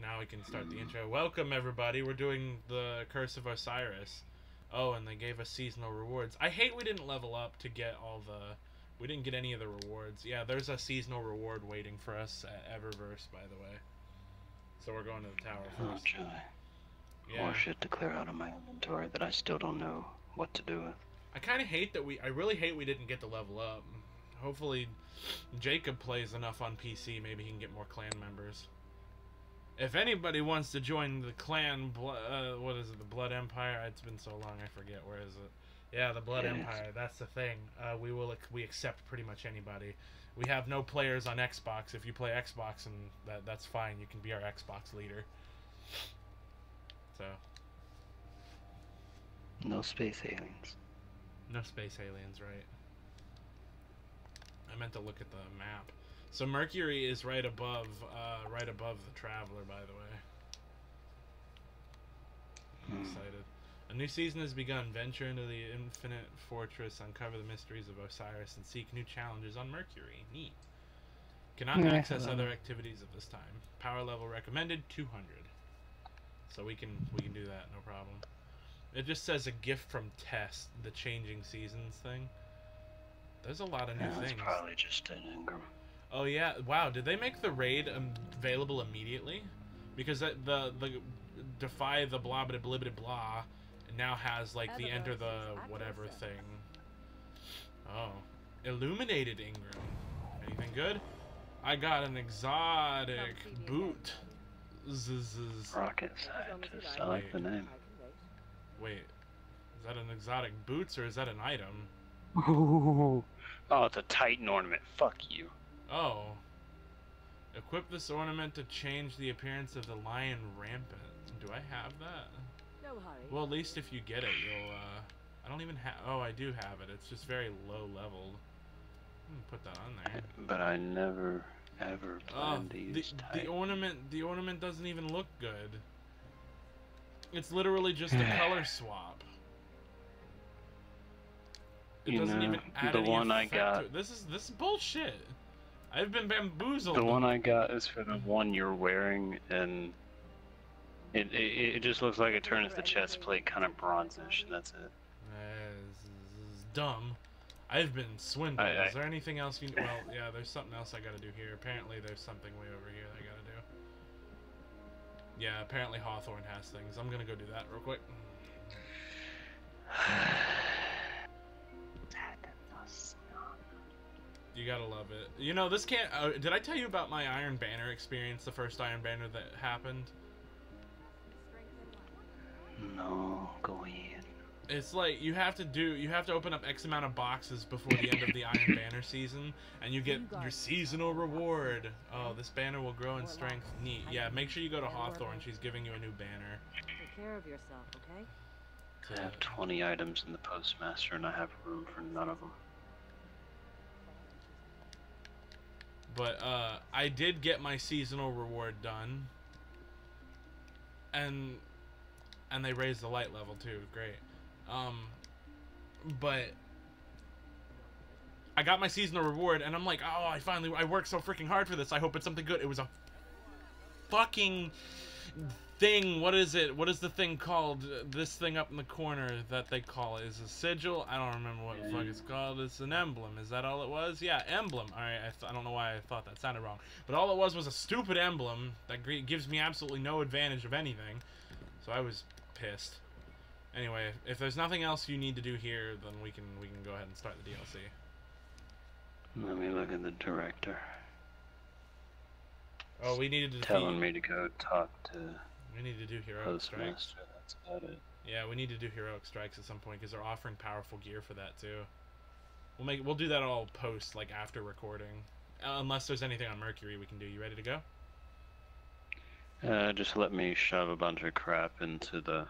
now we can start the intro. Welcome, everybody. We're doing the Curse of Osiris. Oh, and they gave us seasonal rewards. I hate we didn't level up to get all the... We didn't get any of the rewards. Yeah, there's a seasonal reward waiting for us at Eververse, by the way. So we're going to the tower first. Oh, joy. Yeah. More shit to clear out of my inventory that I still don't know what to do with. I kind of hate that I really hate we didn't get to level up. Hopefully Jacob plays enough on PC, maybe he can get more clan members. If anybody wants to join the clan, what is it, the Blood Empire? It's been so long, I forget. Where is it? Yeah, the Blood Empire, that's the thing. We accept pretty much anybody. We have no players on Xbox. If you play Xbox, and that's fine. You can be our Xbox leader. So. No space aliens. No space aliens, right. I meant to look at the map. So Mercury is right above the Traveler, by the way. I'm excited. A new season has begun. Venture into the infinite fortress, uncover the mysteries of Osiris, and seek new challenges on Mercury. Neat. Cannot access other activities at this time. Power level recommended 200. So we can do that, no problem. It just says a gift from Test, the changing seasons thing. There's a lot of new things. It's probably just an Ingram. Oh yeah! Wow, did they make the raid available immediately? Because the Defy the blah blah blah blah blah now has like the enter the whatever thing. Oh, illuminated Ingram. Anything good? I got an exotic boot. Rocket scientist. I like the name. Wait, is that an exotic boots or is that an item? Oh, it's a Titan ornament. Fuck you. Oh. Equip this ornament to change the appearance of the lion rampant. Do I have that? No hurry. Well, at least if you get it, you'll, I don't even have... Oh, I do have it. It's just very low leveled. Put that on there. But I never, ever planned to use Titan. The ornament doesn't even look good. It's literally just a color swap. It doesn't even add any effect to it. This is bullshit. I've been bamboozled. The one I got is for the one you're wearing, and it just looks like it turns the chest plate kind of bronzish. That's it. This is dumb. I've been swindled. Is there anything else you... Well, yeah, there's something else I gotta do here. Apparently there's something way over here that I gotta do. Yeah, apparently Hawthorne has things. I'm gonna go do that real quick. You gotta love it. You know, this can't... did I tell you about my Iron Banner experience? The first Iron Banner that happened? No, go ahead. It's like, you have to open up X amount of boxes before the end of the Iron Banner season, and you get your seasonal reward. Oh, this banner will grow in strength. Neat. Yeah, make sure you go to Hawthorne. She's giving you a new banner. Take care of yourself, okay? I have 20 items in the Postmaster, and I have room for none of them. But, I did get my seasonal reward done. And they raised the light level, too. Great. But I got my seasonal reward, and I'm like, oh, I worked so freaking hard for this. I hope it's something good. It was a fucking thing. What is it? What is the thing called? This thing up in the corner that they call it is a sigil. I don't remember what the fuck it's called. It's an emblem. Is that all it was? Yeah, emblem. All right. I don't know why I thought that sounded wrong, but all it was a stupid emblem that gives me absolutely no advantage of anything. So I was pissed. Anyway, if there's nothing else you need to do here, then we can go ahead and start the DLC. Let me look at the director. Oh, we needed to telling me to go talk to. We need to do heroic strikes. That's about it. Yeah, we need to do heroic strikes at some point because they're offering powerful gear for that too. We'll do that all post, like after recording, unless there's anything on Mercury we can do. You ready to go? Just let me shove a bunch of crap into the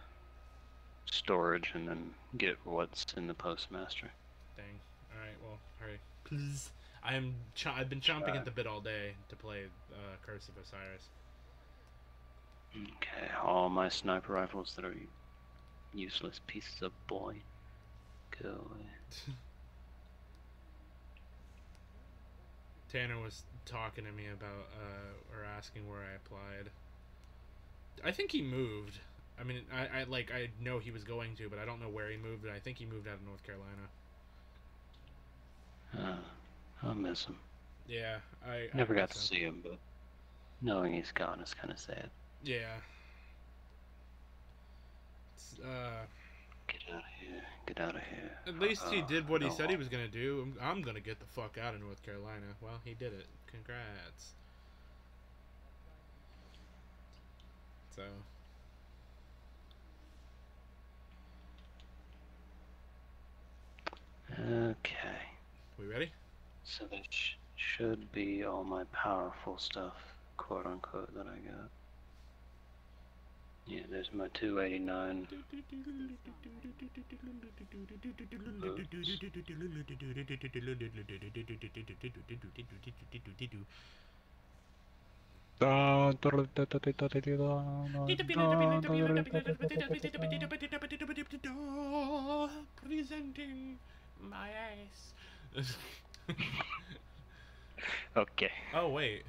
storage and then get what's in the Postmaster. Dang. All right. Well, hurry, please. I've been chomping at the bit all day to play Curse of Osiris. Okay, all my sniper rifles that are useless pieces of boy, go away. Tanner was talking to me about, or asking where I applied. I think he moved. I mean, I know he was going to, but I don't know where he moved. I think he moved out of North Carolina. I'll miss him. Yeah, I never got to see him, but knowing he's gone is kind of sad. Yeah. Get out of here. Get out of here. At least he did what he said he was going to do. I'm going to get the fuck out of North Carolina. Well, he did it. Congrats. So. Okay. We ready? So that should be all my powerful stuff, quote unquote, that I got. Yeah, there's my 289. Presenting my ass. Okay. Oh, wait.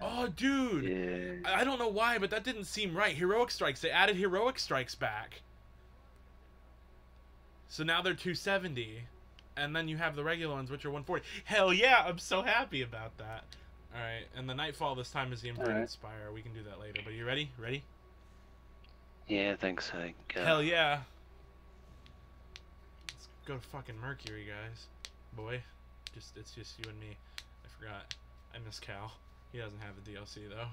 Oh, dude. Yeah. I don't know why, but that didn't seem right. Heroic strikes. They added heroic strikes back. So now they're 270. And then you have the regular ones, which are 140. Hell yeah, I'm so happy about that. Alright, and the Nightfall this time is the Inverted Spire. We can do that later. But you ready? Ready? Yeah, I think so. Hell yeah. Let's go to fucking Mercury, guys. Boy. It's just you and me. I forgot. I miss Cal. He doesn't have the DLC, though.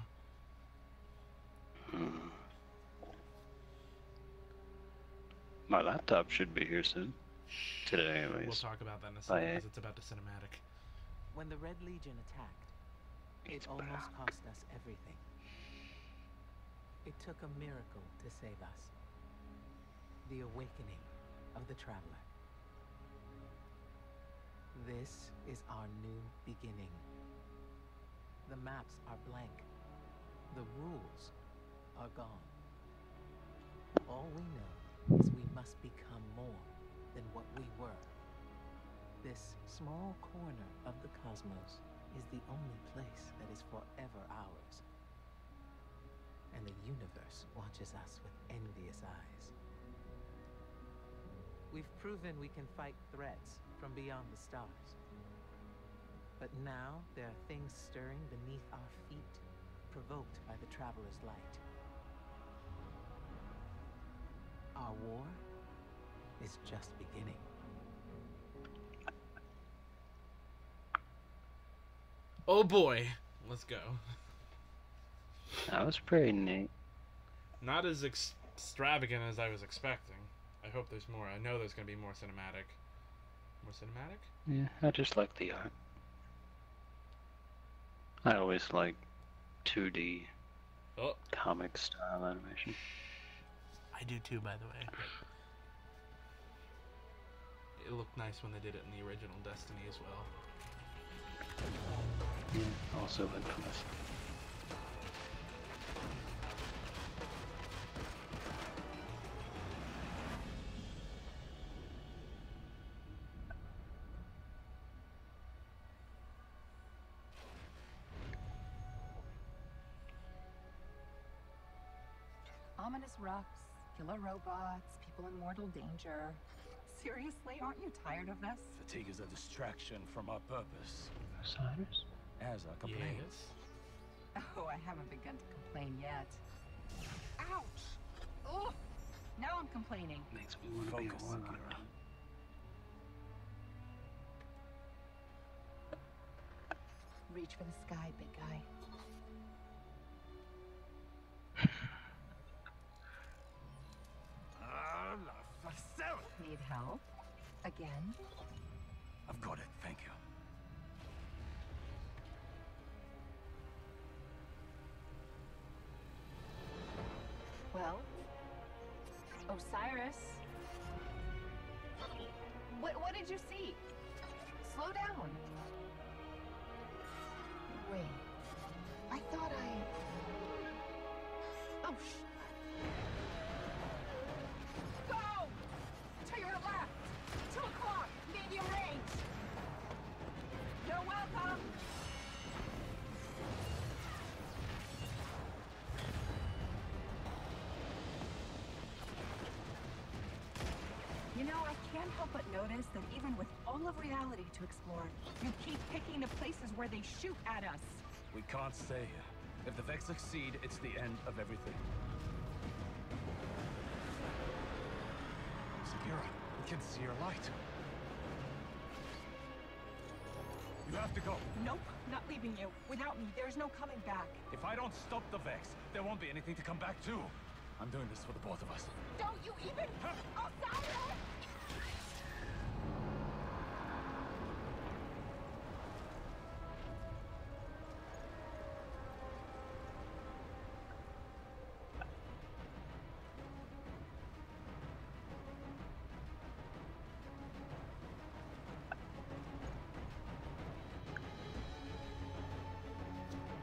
My laptop should be here soon. Today, anyways. We'll talk about that in a second, because it's about the cinematic. When the Red Legion attacked, it almost cost us everything. It took a miracle to save us. The awakening of the Traveler. This is our new beginning. The maps are blank. The rules are gone. All we know is we must become more than what we were. This small corner of the cosmos is the only place that is forever ours. And the universe watches us with envious eyes. We've proven we can fight threats from beyond the stars. But now there are things stirring beneath our feet, provoked by the Traveler's light. Our war is just beginning. Oh boy, let's go. That was pretty neat. Not as extravagant as I was expecting. I hope there's more. I know there's going to be more cinematic. More cinematic? Yeah, I just like the art. I always like 2D comic style animation. I do too, by the way. It looked nice when they did it in the original Destiny as well. Yeah, also infamous. Ominous rocks, killer robots, people in mortal danger. Seriously, aren't you tired of this? Fatigue is a distraction from our purpose. Osiris? As our complaints. Oh, I haven't begun to complain yet. Ouch! Ugh! Now I'm complaining. Makes me want to be a warlord. Reach for the sky, big guy. Need help? Again? I've got it, thank you. Well? Osiris? What did you see? Slow down. Wait. I thought Oh, Go! To your left! 2 o'clock! Medium range! You're welcome! help but notice that even with all of reality to explore, you keep picking the places where they shoot at us. We can't stay here. If the Vex succeed, it's the end of everything. Sagira, we can see your light. You have to go. Nope, not leaving you. Without me, there's no coming back. If I don't stop the Vex, there won't be anything to come back to. I'm doing this for the both of us. Don't you even... Osiris!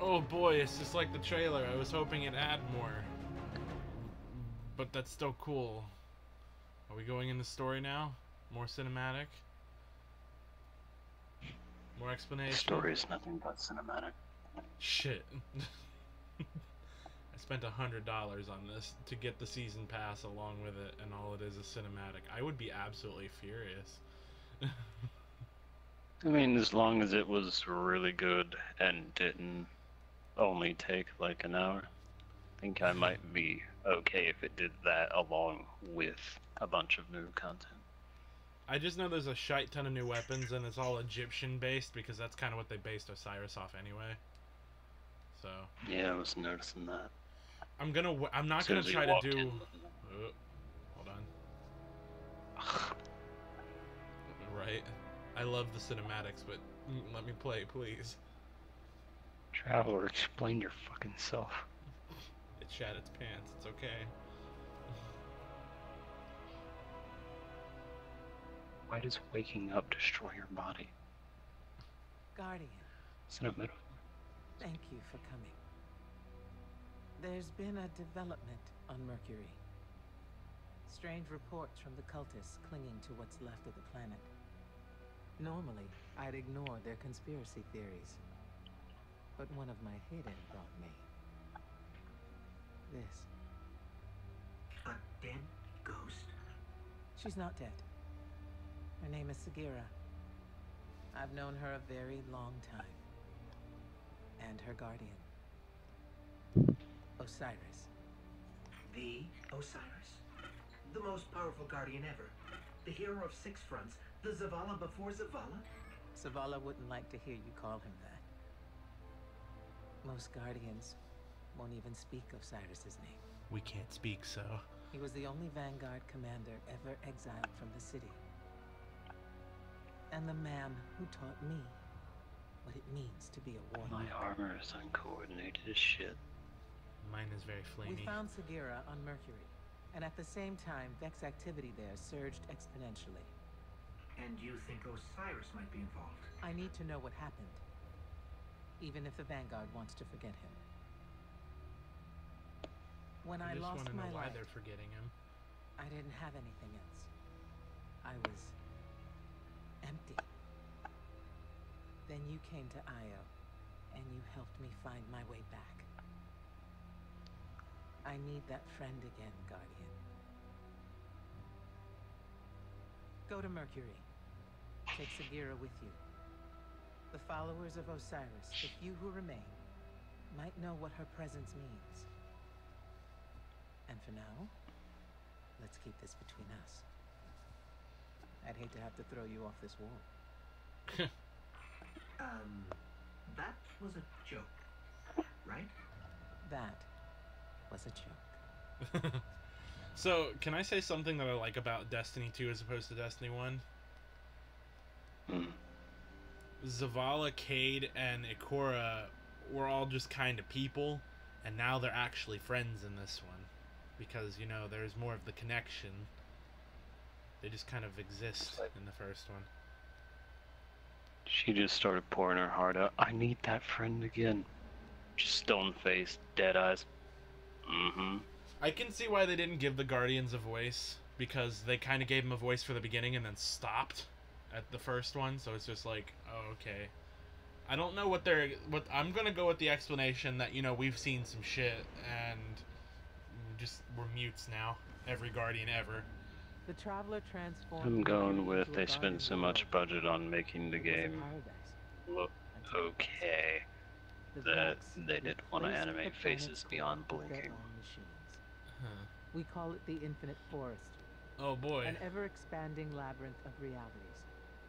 Oh boy, it's just like the trailer. I was hoping it'd add more. But that's still cool. Are we going in the story now? More cinematic? More explanation? The story is nothing but cinematic. Shit. I spent $100 on this to get the season pass along with it, and all it is cinematic. I would be absolutely furious. I mean, as long as it was really good and didn't only take like an hour, I think I might be okay if it did that along with a bunch of new content. I just know there's a shite ton of new weapons, and it's all Egyptian based because that's kind of what they based Osiris off anyway. So Yeah, I was noticing that. I'm not As soon gonna as he try to walked do. in. Hold on. Right. I love the cinematics, but let me play, please. Traveler, explain your fucking self. It shat its pants. It's okay. Why does waking up destroy your body? Guardian, Is it a metaphor? thank you for coming. There's been a development on Mercury. Strange reports from the cultists clinging to what's left of the planet. Normally, I'd ignore their conspiracy theories. But one of my hidden brought me this. A dead ghost? She's not dead. Her name is Sagira. I've known her a very long time. And her guardian, Osiris. The Osiris? The most powerful guardian ever. The hero of 6 fronts. The Zavala before Zavala? Zavala wouldn't like to hear you call him that. Most guardians won't even speak of Cyrus's name. We can't speak, so. He was the only Vanguard commander ever exiled from the city. And the man who taught me what it means to be a warrior. My armor is uncoordinated as shit. Mine is very We flamey. found Sagira on Mercury, and at the same time, Vex activity there surged exponentially. And you think Osiris might be involved? I need to know what happened, even if the Vanguard wants to forget him. When I I just lost want to my know why life, they're forgetting him. I didn't have anything else. I was empty. Then you came to Io, and you helped me find my way back. I need that friend again, Guardian. Go to Mercury. Take Sagira with you. The followers of Osiris, the few who remain, might know what her presence means. And for now, let's keep this between us. I'd hate to have to throw you off this wall. That was a joke, right? That was a joke. So, can I say something that I like about Destiny 2 as opposed to Destiny 1? Zavala, Cade, and Ikora were all just kind of people, and now they're actually friends in this one. Because, you know, there's more of the connection. They just kind of exist in the first one. She just started pouring her heart out. I need that friend again. Just stone-faced, dead eyes. I can see why they didn't give the Guardians a voice, because they kind of gave them a voice for the beginning and then stopped at the first one, so it's just like, oh, okay. I don't know what I'm gonna go with the explanation that, you know, we've seen some shit, and just, we're mutes now. Every Guardian ever. The traveler transformed. I'm going with into a they spent guardian so much world. budget on making the It was a game paradise look until okay the that Vex they didn't want to replaced the animate planet's faces core beyond with their blinking. own machines. Huh. We call it the Infinite Forest, Oh boy. an ever-expanding labyrinth of realities.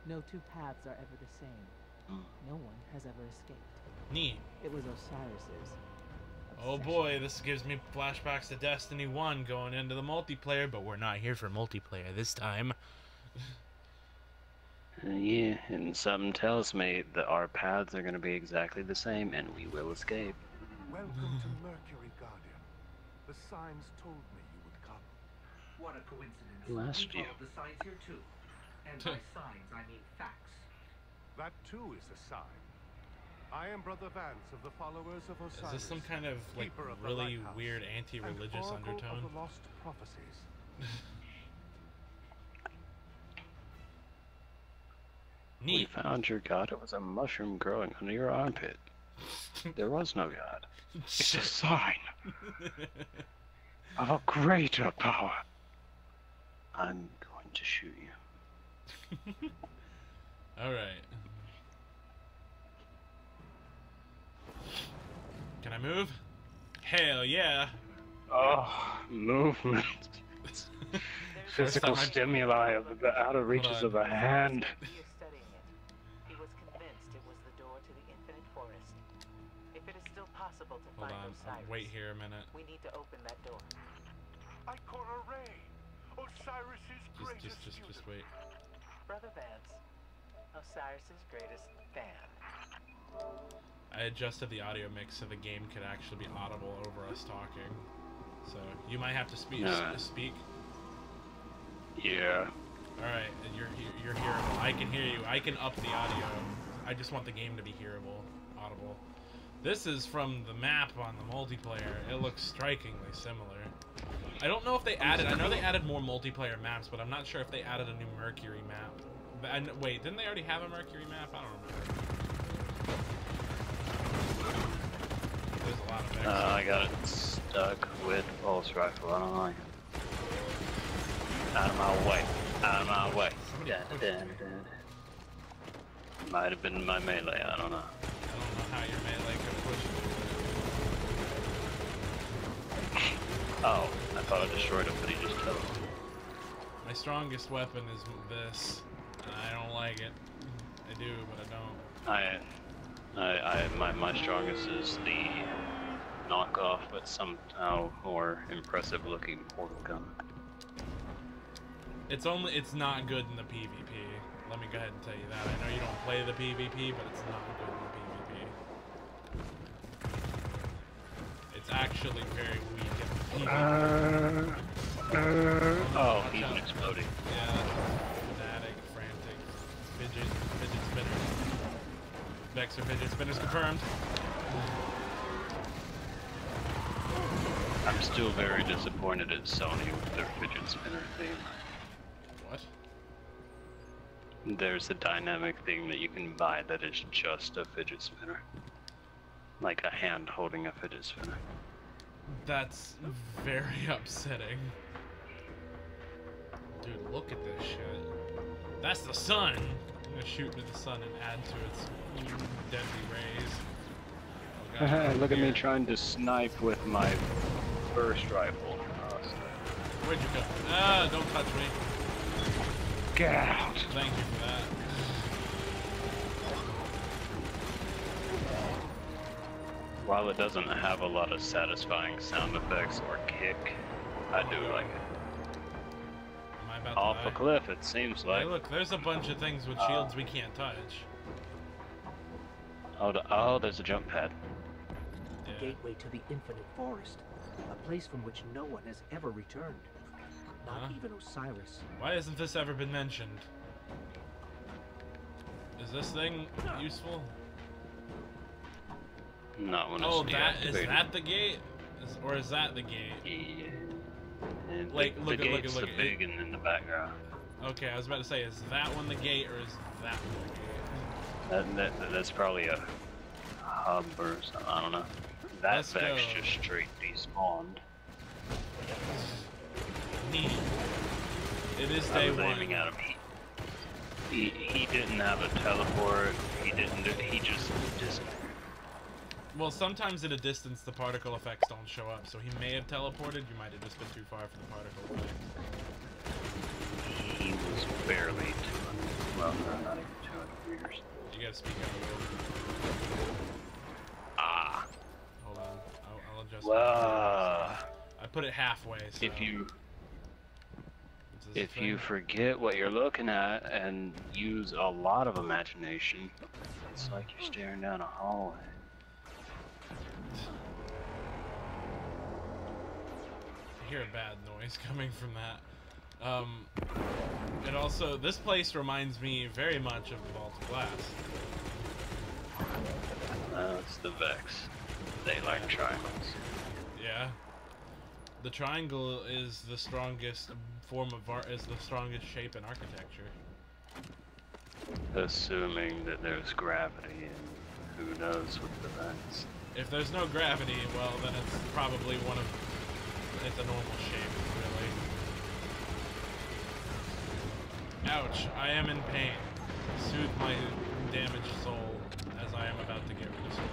No two paths are ever the same. Mm. No one has ever escaped. Neat. It was Osiris's. Oh obsession. boy, this gives me flashbacks to Destiny 1 going into the multiplayer, but we're not here for multiplayer this time. Yeah, and something tells me that our paths are going to be exactly the same, and we will escape. Welcome to Mercury, Guardian. The signs told me you would come. What a coincidence. Who asked we you? followed the signs here too. And by signs, I mean facts. That too is a sign. I am Brother Vance of the followers of Is Osiris. this some kind of like Keeper of the really lighthouse, weird and anti-religious oracle undertone? of the lost prophecies. We Neat. found your god. It was a mushroom growing under your armpit. There was no god. It's a sign of a greater power. I'm going to shoot you. Alright. Can I move? Hell yeah. Oh, movement. Physical stimuli of the outer reaches of a hand. He is studying it. He was convinced it was the door to the Infinite Forest. If it is still possible to Hold find on. Osiris, Wait here a minute. we need to open that door. Ikora Ray, Osiris's greatest Just student. wait. Brother Vance, Osiris's greatest fan. I adjusted the audio mix so the game could actually be audible over us talking. So you might have to speak. Speak. Yeah. All right, you're hearable. I can hear you. I can up the audio. I just want the game to be hearable, audible. This is from the map on the multiplayer. It looks strikingly similar. I don't know if they added. I know they added more multiplayer maps, but I'm not sure if they added a new Mercury map. And wait, didn't they already have a Mercury map? I don't remember. There's a lot of Vex. I got it stuck with pulse rifle. I don't like it. Out of my way. Out of my way. Might have been my melee. I don't know. I don't know how your melee could push. Oh, I thought I destroyed him, but he just killed him. My strongest weapon is this, and I don't like it. I do, but I don't. My strongest is the knockoff, but somehow more impressive looking portal gun. It's not good in the PvP. Let me go ahead and tell you that. I know you don't play the PvP, but it's not good in the PvP. It's actually very weak in the PvP. Oh, he's exploding. Yeah, fanatic, frantic, fidget spinners. Vex or fidget spinners confirmed. I'm still very disappointed at Sony with their fidget spinner thing. What? There's a dynamic thing that you can buy that is just a fidget spinner. Like a hand holding a fidget spinner. That's very upsetting. Dude, look at this shit. That's the sun! I'm gonna shoot into the sun and add to its deadly rays. Oh, gosh, Look at me trying to snipe with my burst rifle. Where'd you go? Ah, don't touch me. Get out! Thank you for that. While it doesn't have a lot of satisfying sound effects or kick, I do like it. Am I about Off to a die? cliff, it seems Hey, like. look, there's a bunch of things with shields we can't touch. Oh, there's a jump pad. The Yeah. gateway to the Infinite Forest. A place from which no one has ever returned. Not Huh? even Osiris. Why hasn't this ever been mentioned? Is this thing useful? Not when Oh, it's is deactivated. that the gate? Or is that the gate? Yeah. And Like, the look at gate's it. the big one in the background. Okay, I was about to say, is that one the gate or is that one the gate? That's probably a hub or something. I don't know. That Let's Vex go. just straight despawned. Neat. It is I day was one. aiming at him. He didn't have a teleport. He didn't. He just. Well, sometimes at a distance the particle effects don't show up, so he may have teleported. You might have just been too far for the particle effect. He was barely 200. Well, no, not even 200 meters. You gotta speak up a little. Ah. Hold on. I'll adjust. I put it halfway. So If you forget what you're looking at and use a lot of imagination, it's like you're staring down a hallway. I hear a bad noise coming from that. And also, this place reminds me very much of the Vault of Glass. It's the Vex. They like triangles. Yeah. The triangle is the strongest form of art, is the strongest shape in architecture. Assuming that there's gravity and who knows with the Vex. If there's no gravity, well, then it's probably it's a normal shape, really. Ouch, I am in pain. Soothe my damaged soul as I am about to get destroyed.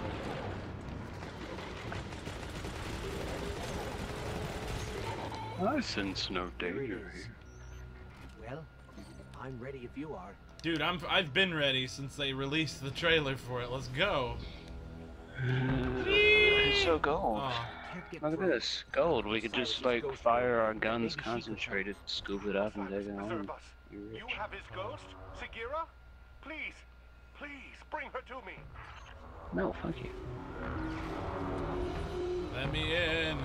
I sense no danger here. Well, I'm ready if you are. Dude, I've been ready since they released the trailer for it. Let's go. It's so gold. Oh. Look at this. Gold. We could just like fire our guns concentrated, scoop it up and take it home. You have his ghost? Sagira? Please, please, bring her to me. No, fuck you. Let me in.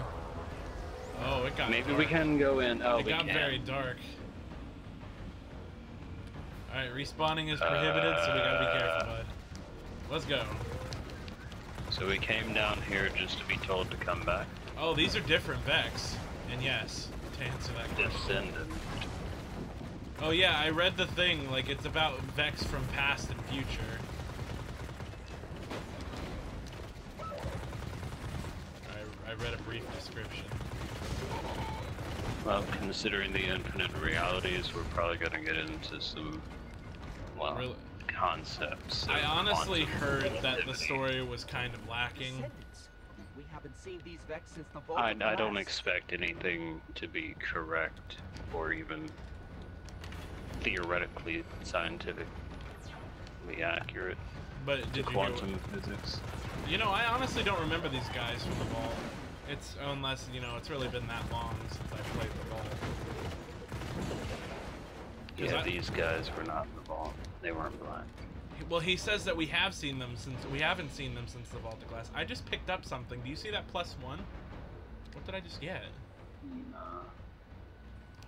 Oh, it got Maybe dark. we can go in. Oh, it we got can. very dark. Alright, respawning is prohibited, so we gotta be careful, bud. Let's go. So we came down here just to be told to come back. Oh, these are different Vex. And yes, to answer that question. Descendant. Oh yeah, I read the thing, like it's about Vex from past and future. I read a brief description. Well, considering the infinite realities, we're probably gonna get into some, well, Really? concepts. I honestly quantum heard that the relativity. story was kind of lacking. Descendants. We haven't seen these Vex since the Vault I of don't Glass. expect anything to be correct or even theoretically scientifically accurate But to did you quantum physics. You know, I honestly don't remember these guys from the vault. It's unless, you know, it's really been that long since I played the vault. Yeah, these guys were not in the vault. They weren't blind. Well, he says that we haven't seen them since the Vault of Glass. I just picked up something. Do you see that +1? What did I just get?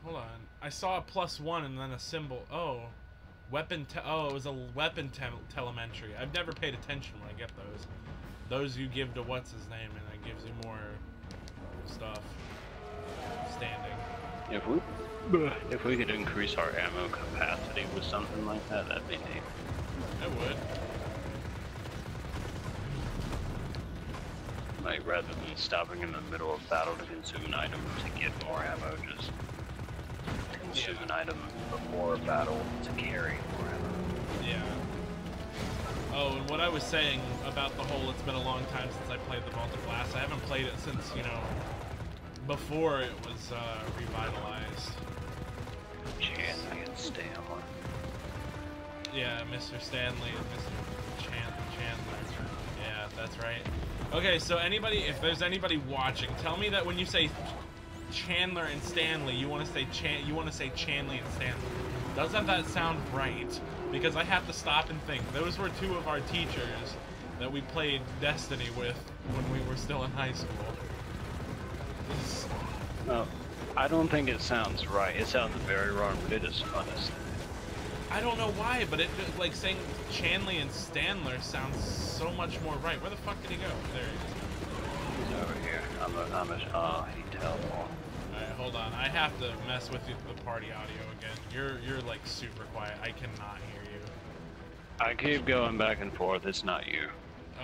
Hold on. I saw a +1 and then a symbol. Oh, weapon. Oh, it was a weapon telemetry. I've never paid attention when I get those. Those you give to what's his name, and it gives you more stuff. Standing. If we could increase our ammo capacity with something like that, that'd be neat. I would. Like, rather than stopping in the middle of battle to consume an item to get more ammo, just consume an item before battle to carry more ammo. Yeah. Oh, and what I was saying about the whole it's been a long time since I played the Vault of Glass. I haven't played it since, you know, before it was revitalized. Stanley and Stanley. Yeah, Mr. Stanley and Mr. Chandler. Yeah, that's right. Okay, so if there's anybody watching, tell me that when you say Chandler and Stanley, you want to say Chandley and Stanley. Doesn't that sound right? Because I have to stop and think. Those were two of our teachers that we played Destiny with when we were still in high school. No, I don't think it sounds right. It sounds very wrong, but it is fun to say. I don't know why, but it like saying Chandley and Stanler sounds so much more right. Where the fuck did he go? There he is. He's over here. He tells all. Alright, hold on. I have to mess with the party audio again. You're like super quiet. I cannot hear you. I keep going back and forth. It's not you.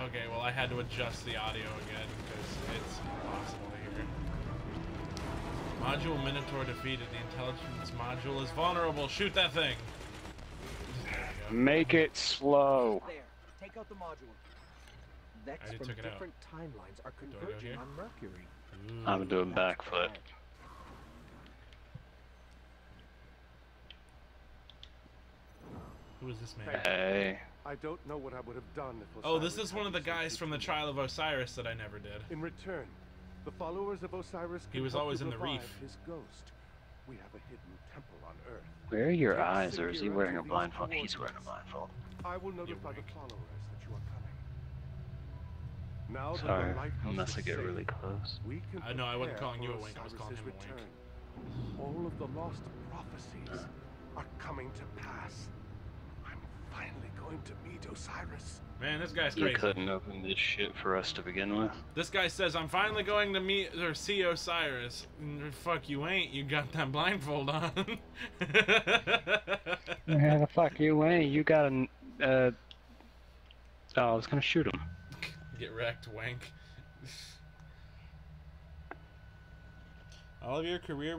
Okay, well I had to adjust the audio again because it's impossible to hear. Module Minotaur defeated. The intelligence module is vulnerable. Shoot that thing. Make it slow. There. Take out the module. Vex already from took it out. different timelines are I go converging here? on Mercury. I'm doing That's backflip. bad. Who is this man? Hey. I don't know what I would have done if Oh, this Osiris is one of the hadn't guys sent from me the to me. Trial of Osiris that I never did. In return, the followers of Osiris He can was help always you in the revive reef. His ghost. We have a hidden temple on Earth. Where are your Take eyes, or is he Sagira wearing to a these blindfold? He's wearing a coordinates. blindfold. I will notify the wank. followers that you are coming. Now that Sorry, the lighthouse unless I is get safe, really close. we can No, I wasn't prepare calling you for a wink, I was calling Osiris's him a wink. return. All of the lost prophecies are coming to pass. I'm finally going to meet Osiris. Man, this guy's You crazy. couldn't open this shit for us to begin with. This guy says, I'm finally going to meet or see Osiris. Fuck, you ain't. You got that blindfold on. Yeah, the fuck you ain't. You got an, oh, I was gonna shoot him. Get wrecked, wank. All of your career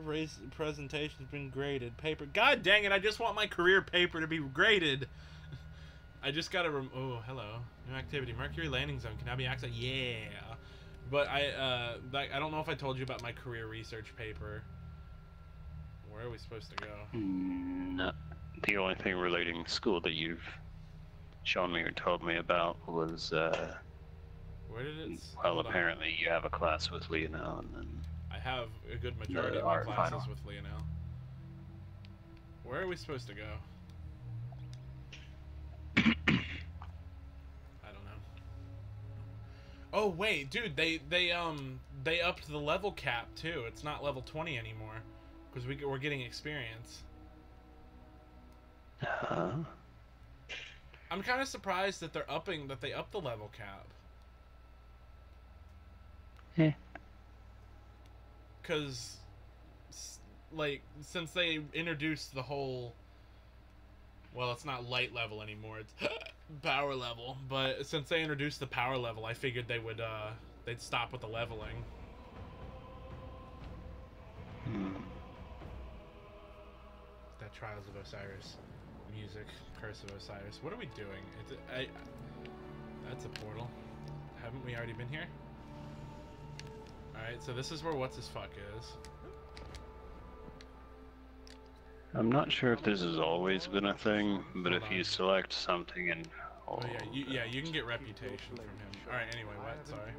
presentations been graded. Paper. God dang it! I just want my career paper to be graded. I just gotta. Oh, hello. New activity. Mercury landing zone can now be accessed. Yeah. But I don't know if I told you about my career research paper. Where are we supposed to go? No. The only thing relating to school that you've shown me or told me about was, Where did it? well, Hold on. apparently you have a class with Leonel, and then I have a good majority The of my art classes final. with Leonel. Where are we supposed to go? I don't know. Oh wait, dude, they upped the level cap too. It's not level 20 anymore because we're getting experience. I'm kind of surprised that they upped the level cap. Yeah. Because, like, since they introduced the whole, well, it's not light level anymore, it's power level, but since they introduced the power level, I figured they would, they'd stop with the leveling. That Trials of Osiris music, Curse of Osiris. What are we doing? That's a portal. Haven't we already been here? Alright, so this is where what's his fuck is. I'm not sure if this has always been a thing, but if you select something and Oh yeah, you can get reputation from him. Alright, anyway, what? Sorry.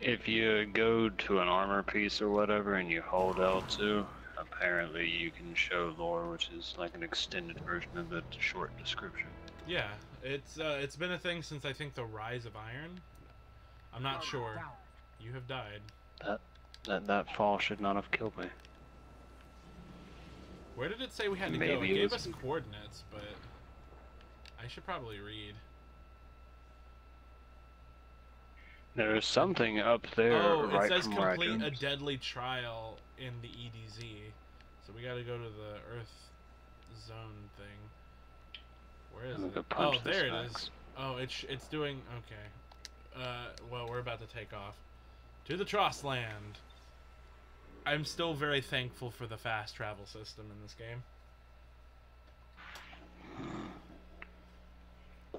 if you go to an armor piece or whatever and you hold L2, apparently you can show lore, which is like an extended version of the short description. Yeah, it's been a thing since I think the Rise of Iron. I'm not sure. You have died. That fall should not have killed me. Where did it say we had to go? Maybe It it gave was- us coordinates, but I should probably read. There's something up there Oh, right it says from where I complete a jumped. deadly trial in the EDZ. So we gotta go to the Earth Zone thing. Where is I'm it? gonna Oh, punch this there it next. is. Oh, it's doing okay. Well, we're about to take off to the Tross Land. I'm still very thankful for the fast travel system in this game.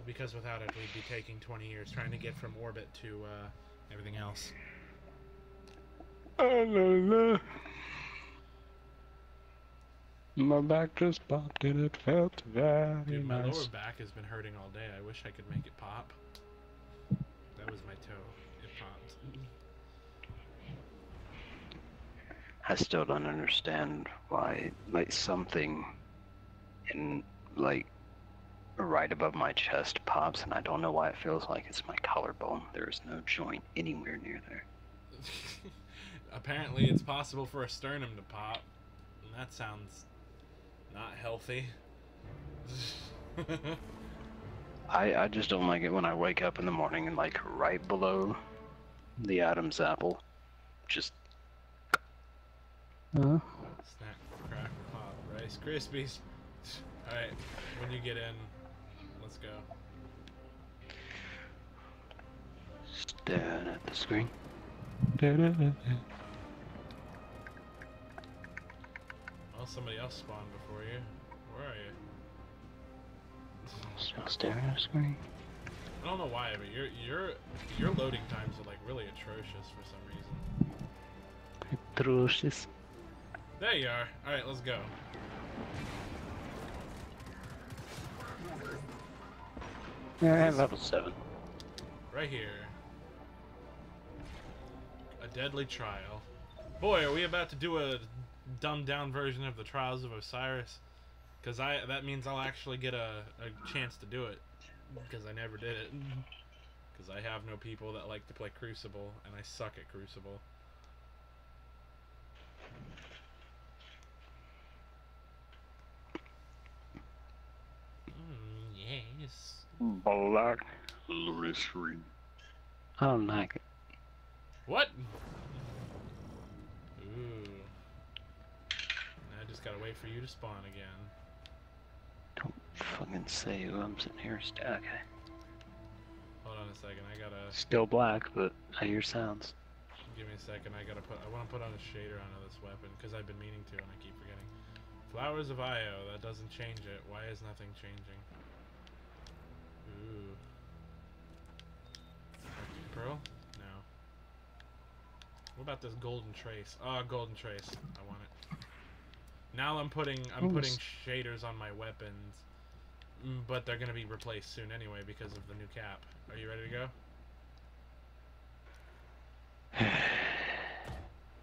Because without it, we'd be taking 20 years trying to get from orbit to everything else. Oh, no. My back just popped and it felt very Dude, my nice. lower back has been hurting all day. I wish I could make it pop. That was my toe. It popped. I still don't understand why, like, something in, like, right above my chest pops, and I don't know why it feels like it's my collarbone. There's no joint anywhere near there. Apparently, it's possible for a sternum to pop. And that sounds not healthy. I just don't like it when I wake up in the morning and, like, right below the Adam's apple, just... Snack, crack, pop, Rice Krispies. Alright, when you get in, let's go. Staring at the screen. Well, somebody else spawned before you. Where are you? Still staring at a screen. I don't know why, but your loading times are like really atrocious for some reason. Atrocious. There you are. All right, let's go. Yeah, I have level 7. Right here. A deadly trial. Boy, are we about to do a dumbed down version of the Trials of Osiris? Because that means I'll actually get a chance to do it. Because I never did it. Because I have no people that like to play Crucible, and I suck at Crucible. Yes. Black Glycerin. I don't like it. What? Ooh. I just gotta wait for you to spawn again. Don't fucking say who I'm sitting here. Okay. Hold on a second. I gotta. Still black, but I hear sounds. Give me a second. I want to put on a shader onto this weapon because I've been meaning to, and I keep forgetting. Flowers of Io. That doesn't change it. Why is nothing changing? Ooh. Pearl? No. What about this golden trace? Oh, golden trace. I want it. Now I'm putting shaders on my weapons, but they're gonna be replaced soon anyway because of the new cap. Are you ready to go?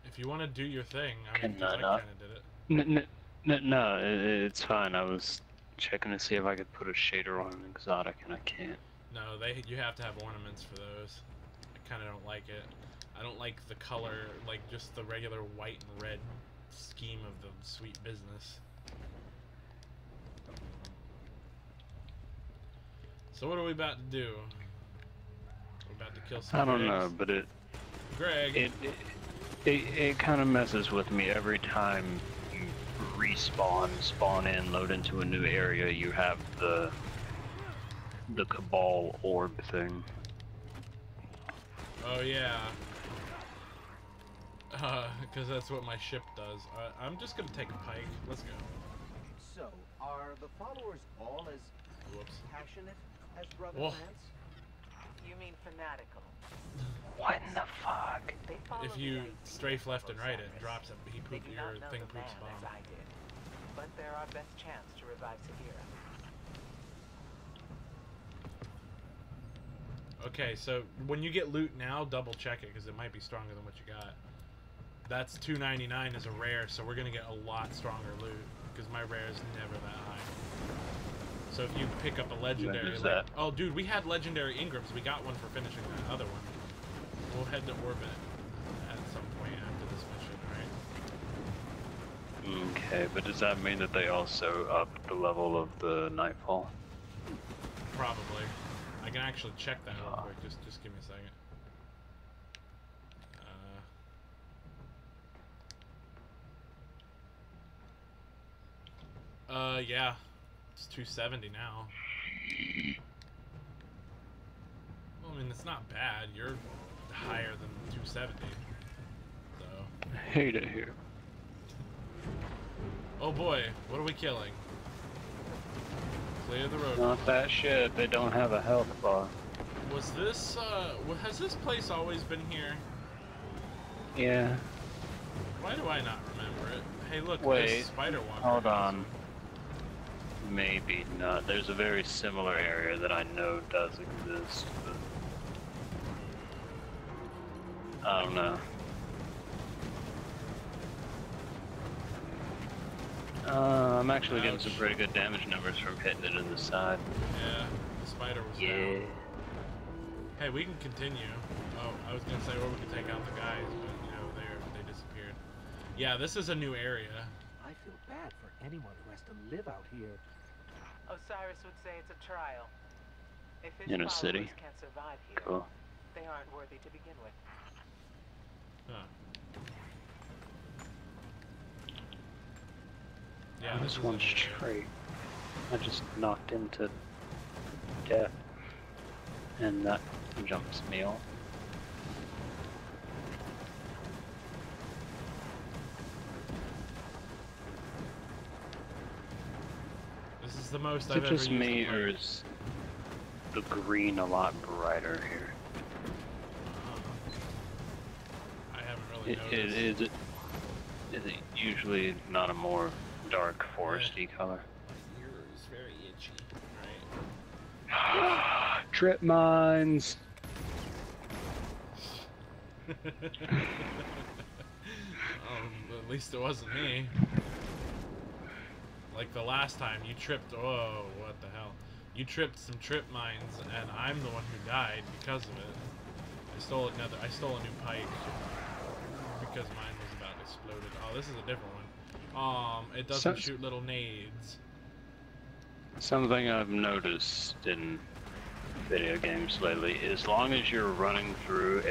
If you want to do your thing, I mean, I kind of did it. No, it's fine. I was checking to see if I could put a shader on an exotic, and I can't. No, you have to have ornaments for those. I kind of don't like it. I don't like the color, like just the regular white and red scheme of the sweet business. So what are we about to do? We're about to kill some I don't pigs. know, but Greg. It kind of messes with me every time you spawn in, load into a new area. You have the Cabal orb thing. Oh yeah. Because that's what my ship does. I'm just gonna take a pike. Let's go. So, are the followers all as passionate as Brother Whoa. Lance? You mean fanatical? What in the fuck? They follow If the you ideas strafe left of and right, it Osiris. drops it. They do Your not know thing the poops man as bomb. I did, but they're our best chance to revive Sagira. Okay, so when you get loot now, double check it because it might be stronger than what you got. That's $2.99 as a rare, so we're gonna get a lot stronger loot because my rare is never that high. So if you pick up a legendary, When is like, that? oh dude, we had legendary Ingrams. We got one for finishing that other one. We'll head to orbit at some point after this mission, right? Okay, but does that mean that they also upped the level of the Nightfall? Probably. I can actually check that real quick. Just give me a second. Yeah. It's 270 now. Well, I mean, it's not bad. You're higher than 270. So. I hate it here. Oh boy, what are we killing? Clear the road. Not that shit. They don't have a health bar. Was this, has this place always been here? Yeah. Why do I not remember it? Hey, look, Wait. this spider walker. Hold on. Maybe not. There's a very similar area that I know does exist, but I don't know. I'm actually getting some pretty good damage numbers from hitting it in the side. Yeah, the spider was down. Hey, we can continue. Oh, I was gonna say, or we could take out the guys, but you know, they disappeared. Yeah, this is a new area. I feel bad for anyone who has to live out here. Osiris would say it's a trial. If his In a followers city? can't survive here, Cool. they aren't worthy to begin with. Huh. Yeah, this This is one's a new area. straight. I just knocked into death, and that jumps me off. the most Is I've it ever just used me, the or light. is the green a lot brighter here? I haven't really noticed. Is it usually not a more dark foresty color? My ear is very itchy. Right. Trip mines. At least it wasn't me. Like the last time, you tripped. Oh, what the hell? You tripped some trip mines, and I'm the one who died because of it. I stole a new pike because mine was about exploded. Oh, this is a different one. It doesn't shoot little nades. Something I've noticed in video games lately, as long as you're running through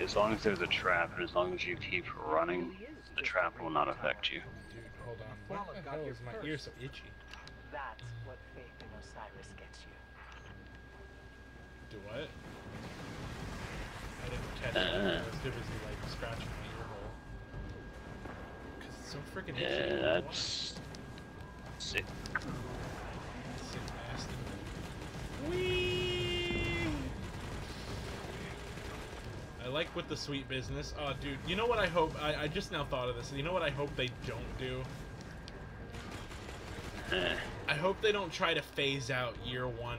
as long as there's a trap and as long as you keep running, the trap will not affect you. Dude, hold on. What the hell is my ear so itchy? That's what faith in Osiris gets you. Do what? I didn't catch it. I was too busy like scratching my ear hole. Cause it's so freaking itchy. Yeah, that's sick. Sick nasty. Whee! I like with the sweet business. Oh, dude, you know what I hope? I just now thought of this. You know what I hope they don't do? I hope they don't try to phase out year one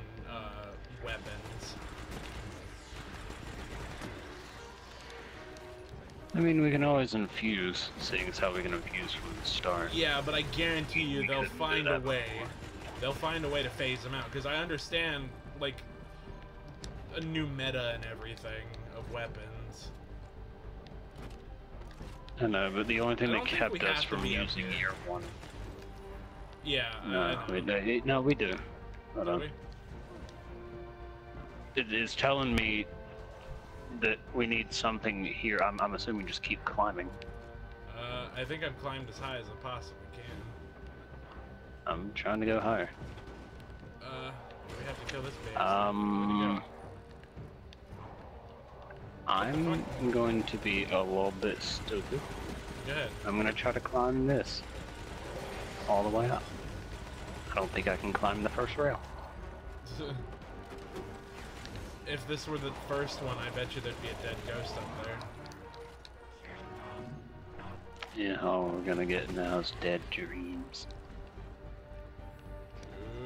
weapons. I mean, we can always infuse, seeing as how we can infuse from the start. Yeah, but I guarantee you they'll find a way. They'll find a way to phase them out, because I understand, like, a new meta and everything of weapons. I know, but the only thing that don't think kept we us have to from be up using here. year one. Yeah, No, we do. Hold Do on. we? It is telling me that we need something here. I'm assuming just keep climbing. I think I've climbed as high as I possibly can. I'm trying to go higher. We have to kill this bastard. Where'd he go? I'm going to be a little bit stupid. Go ahead. I'm gonna try to climb this all the way up. I don't think I can climb the first rail. If this were the first one, I bet you there'd be a dead ghost up there. Yeah, all we're gonna get now is dead dreams.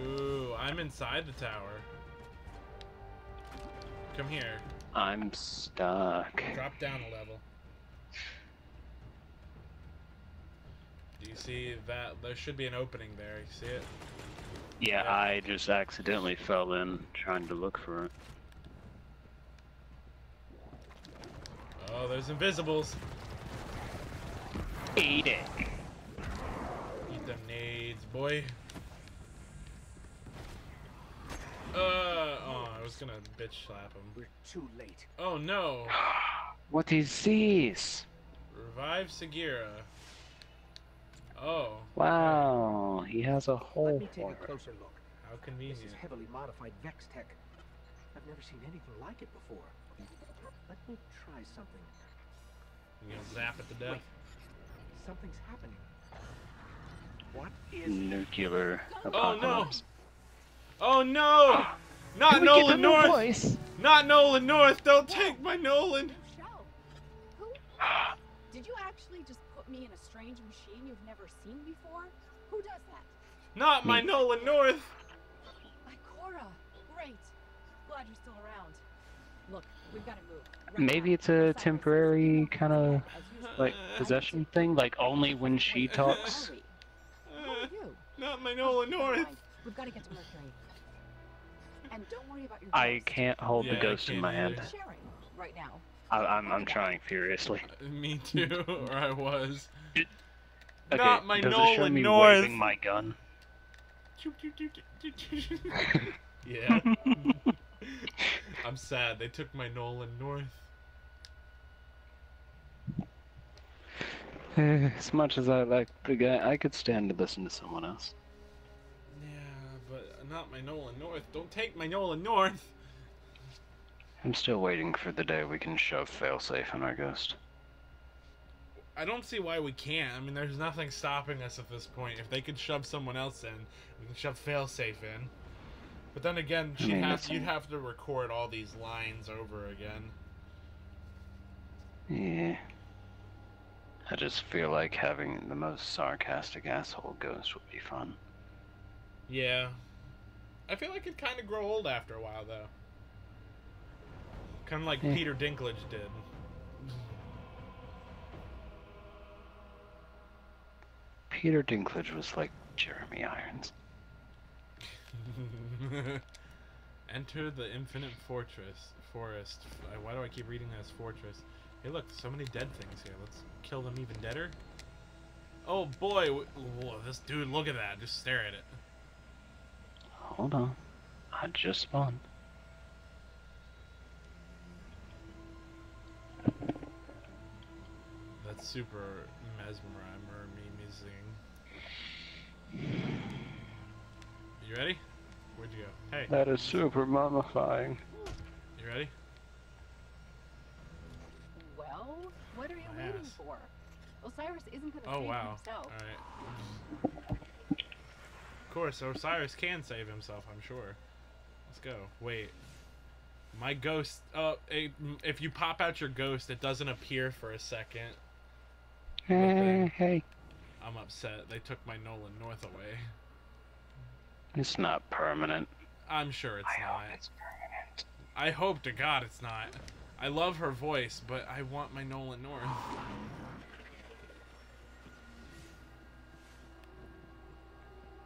Ooh, I'm inside the tower. Come here. I'm stuck. Drop down a level. Do you see that? There should be an opening there. You see it? Yeah, I just accidentally fell in trying to look for it. Oh, there's invisibles. Eat it. Eat them nades, boy. Oh, I was gonna bitch slap him. We're too late. Oh no. What is this? Revive Sagira. Oh. Wow, he has a hole Let me take for a it. closer look. How This convenient. is heavily modified Vex tech. I've never seen anything like it before. Let me try something. You gonna zap it to death? Wait, something's happening. What is Nuclear Oh no! apocalypse. Oh no! Not Nolan North! Not Nolan North! Don't take my Nolan! Michelle, who? Did you actually just put me in a strange machine you've never seen before? Who does that? Not my Nolan North! Ikora. Great. Glad you're still around. Look, we've got to move. Right Maybe now. it's a Osiris temporary is kind of as usual. like possession thing, like only when she Wait, talks. who are you? Not my Nolan Never North! mind. We've got to get to Mercury. And don't worry about your I ghost. can't hold Yeah, the I ghost in can't my hand. either. Sharing right now. I'm trying furiously. Me too, or I was. Okay, Not my does it show Nolan me North! waving my gun? Yeah. I'm sad, they took my Nolan North. As much as I like the guy, I could stand to listen to someone else. Yeah, but not my Nolan North. Don't take my Nolan North! I'm still waiting for the day we can shove failsafe in our ghost. I don't see why we can't. I mean, there's nothing stopping us at this point. If they could shove someone else in, we can shove Failsafe in. But then again, you'd have to record all these lines over again. Yeah. I just feel like having the most sarcastic asshole ghost would be fun. Yeah. I feel like it'd kind of grow old after a while, though. Kind of like Peter Dinklage did. Peter Dinklage was like Jeremy Irons. Enter the infinite forest. Why do I keep reading that as fortress? Hey, look, so many dead things here. Let's kill them even deader. Oh boy, whoa, this dude! Look at that. Just stare at it. Hold on, I just spawned. That's super mesmerizing. You ready? Where'd you go? Hey. That is super mummifying. You ready? Well, what are you waiting for? Osiris isn't gonna Oh save wow! himself. All right. Of course, Osiris can save himself. I'm sure. Let's go. Wait. My ghost. If you pop out your ghost, it doesn't appear for a second. Hey. I'm upset. They took my Nolan North away. It's not permanent. I'm sure it's not. I hope it's permanent. I hope to God it's not. I love her voice, but I want my Nolan North.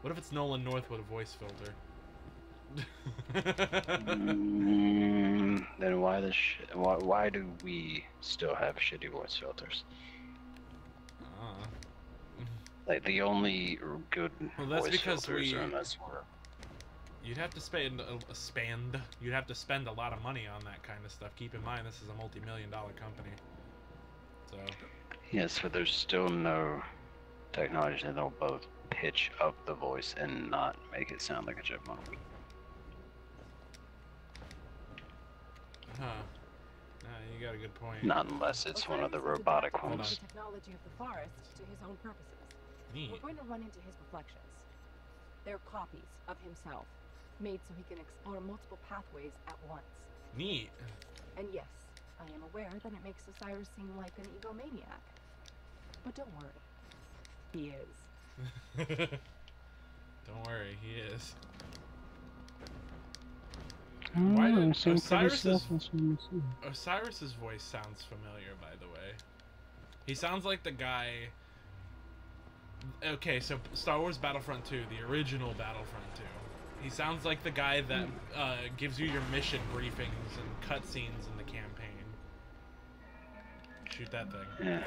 What if it's Nolan North with a voice filter? Then why do we still have shitty voice filters? Like the only good voice filters are in this world. You'd have to You'd have to spend a lot of money on that kind of stuff. Keep in mind, this is a multi-million-dollar company. So. Yes, but there's still no technology that'll both pitch up the voice and not make it sound like a chipmunk. Huh. Nah, you got a good point. Not unless it's one of the robotic ones. The technology of the forest to his own purposes. Neat. We're going to run into his reflections. They're copies of himself, made so he can explore multiple pathways at once. Neat. And yes, I am aware that it makes Osiris seem like an egomaniac. But don't worry. He is. Don't worry, he is. Why did Osiris's voice sounds familiar, by the way. He sounds like the guy... Okay, so Star Wars Battlefront 2, the original Battlefront 2. He sounds like the guy that gives you your mission briefings and cutscenes in the campaign. Shoot that thing. Yeah.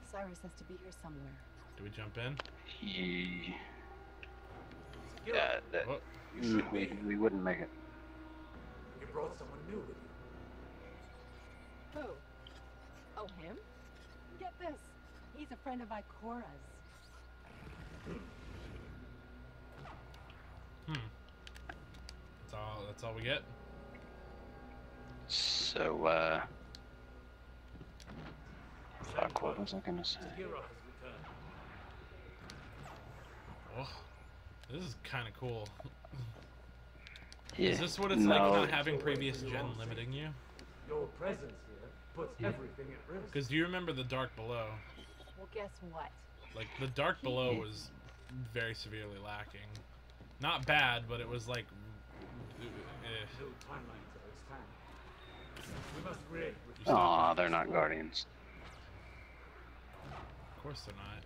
Osiris has to be here somewhere. Do we jump in? We wouldn't make it. You brought someone new with you. Who? Oh, him? Get this. He's a friend of Ikora's. That's all we get? So, fuck, what was I gonna say? Oh, this is kind of cool. Yeah. Is this what it's like not having previous gen limiting you? Your presence here puts everything at risk. Because do you remember the Dark Below? Well, guess what? Like, the Dark Below was very severely lacking. Not bad, but it was like... No timeline to expand. We must create. Aw, they're not Guardians. Of course they're not.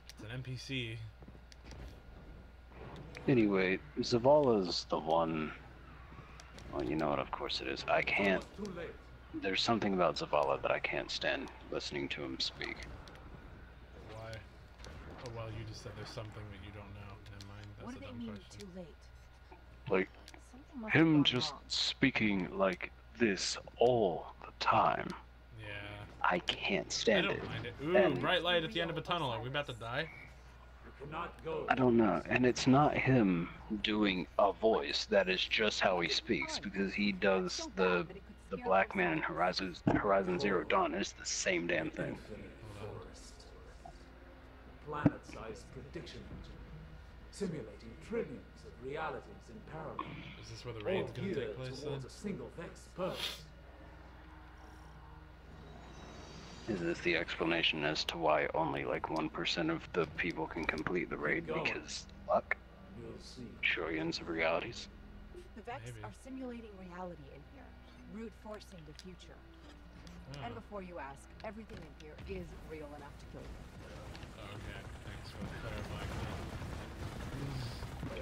It's an NPC. Anyway, Zavala's the one... Well, you know what, of course it is. I can't... Too late. There's something about Zavala that I can't stand listening to him speak. Why? Oh, well, you just said there's something that you don't know. Never mind. That's What a do they dumb mean question. too late? Like, Something must have him gone just wrong. speaking like this all the time. Yeah. I can't I stand don't it. mind it. Ooh, And- bright light at the end of a tunnel. Are we about to die? You cannot go. I don't know, and it's not him doing a voice. That is just how he speaks, because he does So the bad that it could the black man in Horizon Zero Dawn is the same damn thing. Forest. Planet-sized prediction engine, simulating trillions of realities in parallel. Is this where the raid's gonna take place then? Towards a single Vex purpose. Is this the explanation as to why only like 1% of the people can complete the raid because luck? You'll see. Trillions of realities. The Vex Maybe. are simulating reality in here, brute forcing the future. Oh. And before you ask, everything in here is real enough to kill you. Okay, thanks for clarifying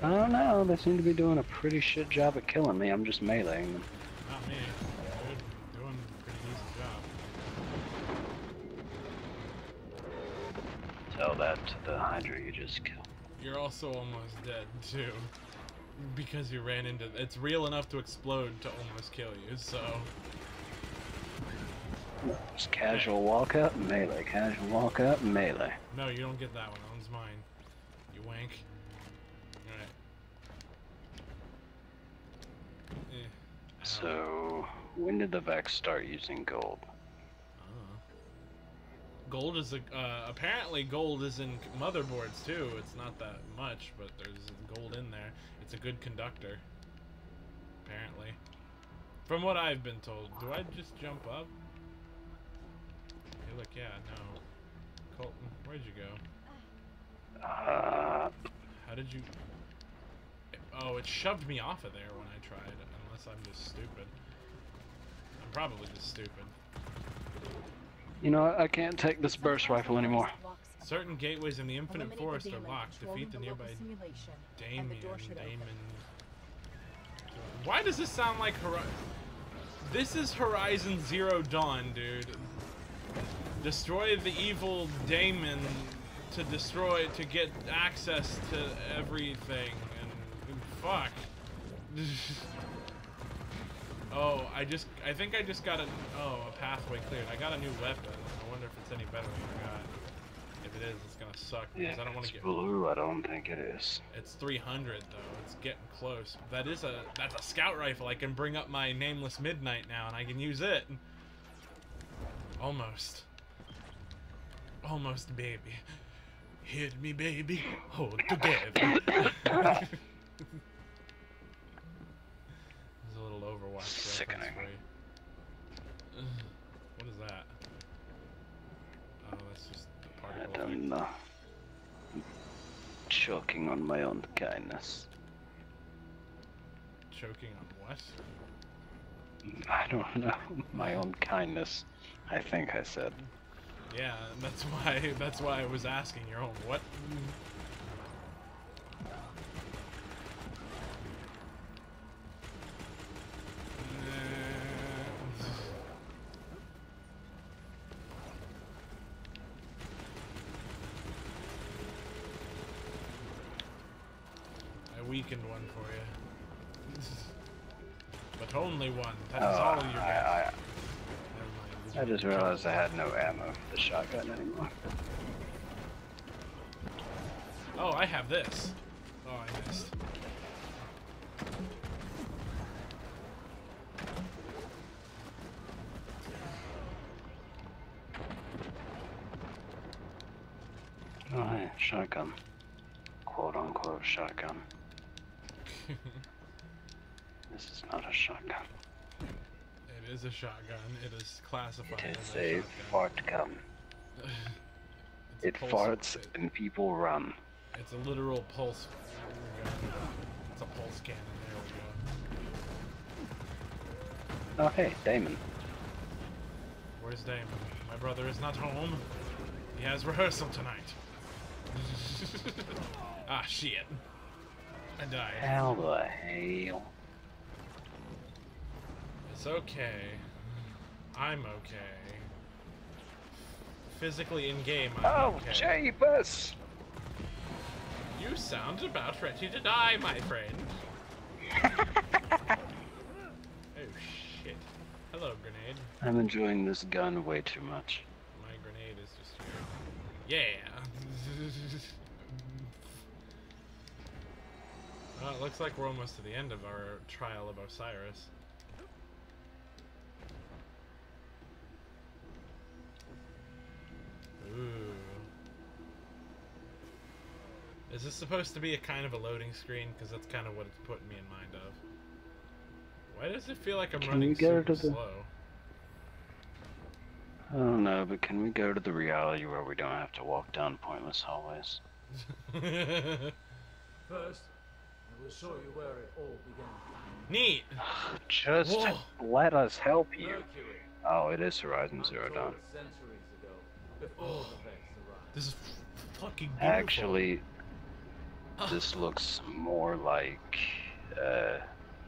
that. I don't know, they seem to be doing a pretty shit job at killing me. I'm just meleeing them. Not me. Dude, doing a pretty decent job. Tell that to the Hydra you just killed. You're also almost dead too, because you ran into. It's real enough to explode to almost kill you. So. Just casual walk up, melee. Casual walk up, melee. No, you don't get that one. That one's mine. You wank. Alright. So, when did the Vex start using gold? Gold is apparently gold is in motherboards too. It's not that much, but there's gold in there. It's a good conductor. Apparently. From what I've been told. Do I just jump up? Hey, look, yeah, no. Colton, where'd you go? How did you... Oh, it shoved me off of there when I tried. Unless I'm just stupid. I'm probably just stupid. You know what? I can't take this burst rifle anymore. Certain gateways in the Infinite Forest are locked. Defeat the nearby Damon. Why does this sound like This is Horizon Zero Dawn, dude. Destroy the evil Damon to get access to everything, and fuck. Oh, I think I just got a pathway cleared. I got a new weapon. I wonder if it's any better than I got. If it is, it's gonna suck because I don't want to get blue. I don't think it is. It's 300 though. It's getting close. That's a scout rifle. I can bring up my nameless midnight now and I can use it. Almost. Almost, baby. Hit me, baby. Hold together. A little Overwatch. Sickening. What is that? Oh, that's just the particle. I'm choking on my own kindness. Choking on what? I don't know. My own kindness. I think I said. Yeah, that's why I was asking your own what? Weakened one for you. But only one. That is all you got. I just realized I had no ammo for the shotgun anymore. Oh, I have this. Oh, I missed. Oh, hey, shotgun. Quote unquote shotgun. This is not a shotgun. It is a shotgun. It is classified It as is a a fart gun. It farts and people run. It's a literal pulse gun. It's a pulse cannon. There we go. Oh hey, Damon. Where's Damon? My brother is not home. He has rehearsal tonight. Ah, shit. I died. How the hell? It's okay. I'm okay. Physically in game, I'm okay. Jeepers! You sound about ready to die, my friend. Oh shit. Hello, grenade. I'm enjoying this gun way too much. My grenade is just here. Yeah! Well, it looks like we're almost to the end of our trial of Osiris. this supposed to be a kind of a loading screen? Because that's kind of what it's putting me in mind of. Why does it feel like I'm running super slow? I don't know, but can we go to the reality where we don't have to walk down pointless hallways? First, I will show you where it all began. Neat! Just Whoa. let us help you. Mercury. Oh, it is Horizon Zero Dawn. Centuries ago, before the Vex arrived. This is fucking beautiful. Actually, this looks more like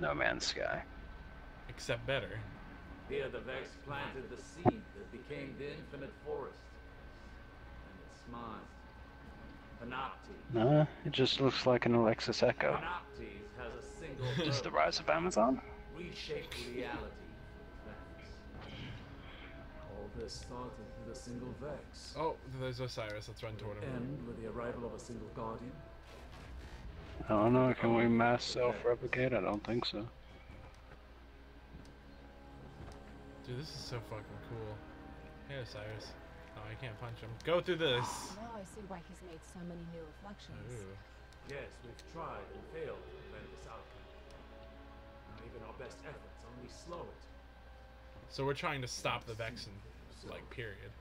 No Man's Sky. Except better. Here the Vex planted the seed that became the infinite forest. And its minds. Panoptes. It just looks like an Alexis Echo. Panoptes has a single Just the purpose. rise of Amazon? Reshape reality for the Vex. All this started with a single Vex. Oh, there's Osiris. Let's run toward him. End with the arrival of a single Guardian. I don't know, can we mass self-replicate? I don't think so. Dude, this is so fucking cool. Hey, Osiris. Oh, I can't punch him. Go through this! Now I see why he's made so many new reflections. Ooh. Yes, we've tried and failed to prevent this outcome. Now even our best efforts only slow it. So we're trying to stop the Vexen, like, period.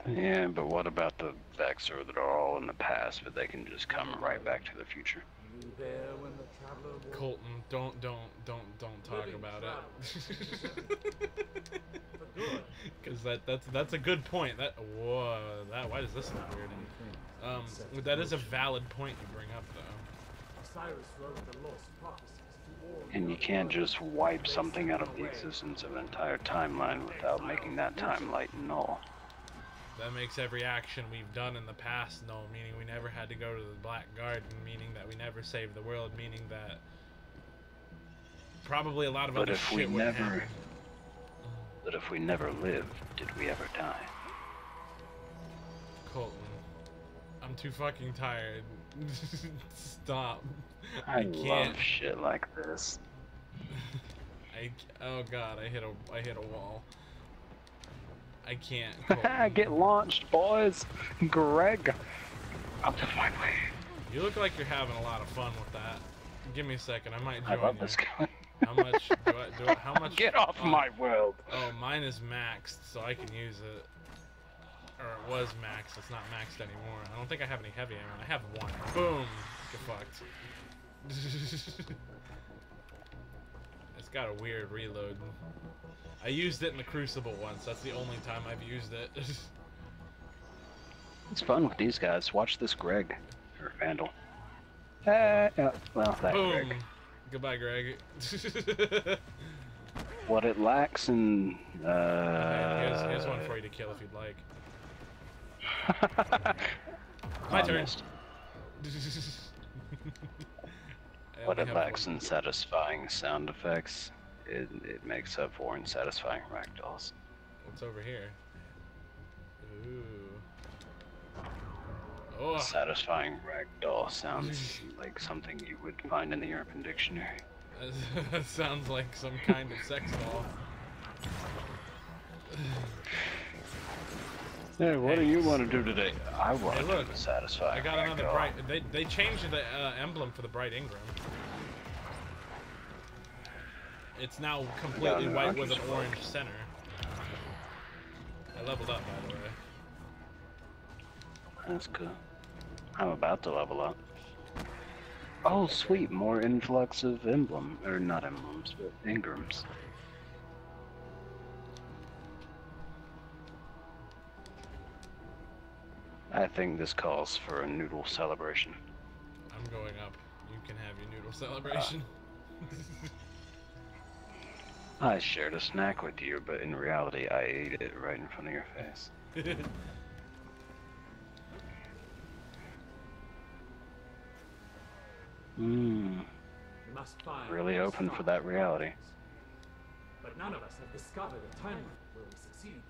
Yeah, but what about the Vexer that are all in the past, but they can just come right back to the future? You there when the traveler walked? Colton, don't talk about it. Because that's a good point. Why does this look weird? That is a valid point you bring up, though. Osiris wrote the lost prophecies to all And you can't just wipe something out of the existence of an entire timeline without making that timeline null. That makes every action we've done in the past null, meaning we never had to go to the Black Garden, meaning that we never saved the world, meaning that probably a lot of other shit would happen. But if we never lived, did we ever die? Colton, I'm too fucking tired. Stop. I can't. love shit like this. Oh god, I hit a wall. I can't. Get launched, boys. Greg, out of my way. You look like you're having a lot of fun with that. Give me a second. I might join I love you. this gun. How much do I how much? Get off my world. Oh, mine is maxed, so I can use it. Or it was maxed. It's not maxed anymore. I don't think I have any heavy ammo. I have one. Boom. Get fucked. It's got a weird reload. I used it in the Crucible once. That's the only time I've used it. It's fun with these guys. Watch this Greg. Or Vandal. Well, that Boom. Greg. Goodbye, Greg. What it lacks in, here's one for you to kill if you'd like. My turn. What it lacks in satisfying sound effects, it makes up for in satisfying ragdolls. What's over here? Ooh. Oh. Satisfying ragdoll sounds like something you would find in the Urban Dictionary. That sounds like some kind of sex doll. Hey, what do you want to do today? I want to do the satisfying I got another ragdoll. bright. They changed the emblem for the bright Ingram. It's now completely white with an orange center. I leveled up, by the way. That's good. I'm about to level up. Oh, sweet, more influx of emblem, or not emblems, but Ingrams. I think this calls for a noodle celebration. I'm going up. You can have your noodle celebration. I shared a snack with you, but in reality, I ate it right in front of your face. Really open for that reality. But none of us have discovered a timeline where we succeed.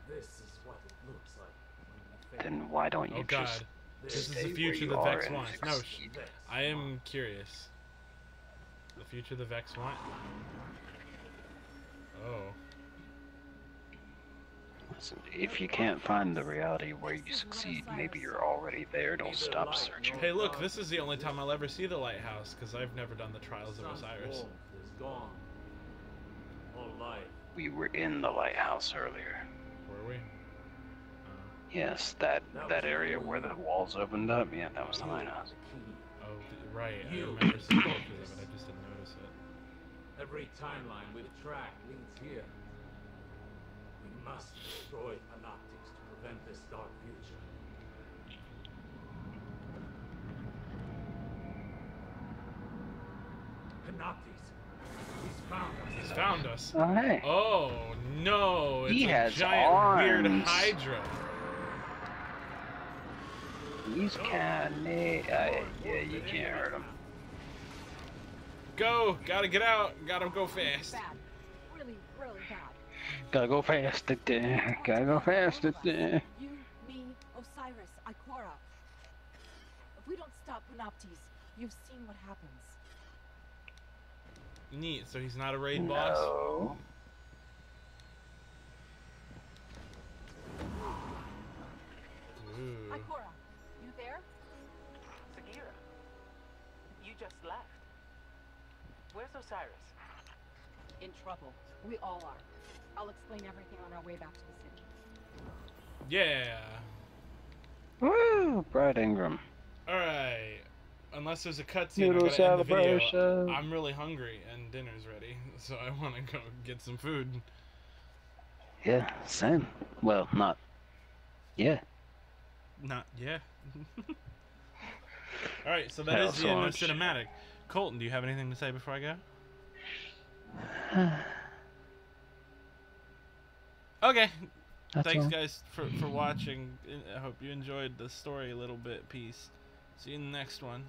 This is what it looks like when we fail. Then why don't you just This is stay the future where the you Vex are wants. and No, succeed? I am curious. The future the Vex want? Oh. Listen, if you can't find the reality where you succeed, maybe you're already there. Don't stop searching. Hey, look, this is the only time I'll ever see the lighthouse, because I've never done the Trials of Osiris. Is gone. All life. We were in the lighthouse earlier. Were we? Yes, that area where the walls opened up. Yeah, that was the lighthouse. Oh, right. I remember seeing pictures of it. I just didn't notice it. Every timeline we've tracked leads here. We must destroy Panoptics to prevent this dark future. Panoptics. He's found us. He's found us. Oh, hey. Oh, no. It's He a has giant, weird arms. Hydra. He's kinda... yeah, you can't hurt him. Go. Gotta get out. Gotta go fast. Bad. Really, really bad. Gotta go fast. Gotta go fast. You, me, Osiris, Ikora. If we don't stop Panoptes, you've seen what happens. Neat. So he's not a raid boss? No. Ooh. Ikora, you there? Sagira, you just left. Where's Osiris? In trouble. We all are. I'll explain everything on our way back to the city. Yeah. Woo! Brad Ingram. Alright. Unless there's a cutscene, I Noodle gotta end the video. celebration. I'm really hungry and dinner's ready, so I want to go get some food. Yeah, same. Well, not. Yeah. Not yeah. Alright, so that Yeah, is the so end of much. cinematic. Colton, do you have anything to say before I go? Okay. That's Thanks all. guys for watching. I hope you enjoyed the story a little bit. Peace. See you in the next one.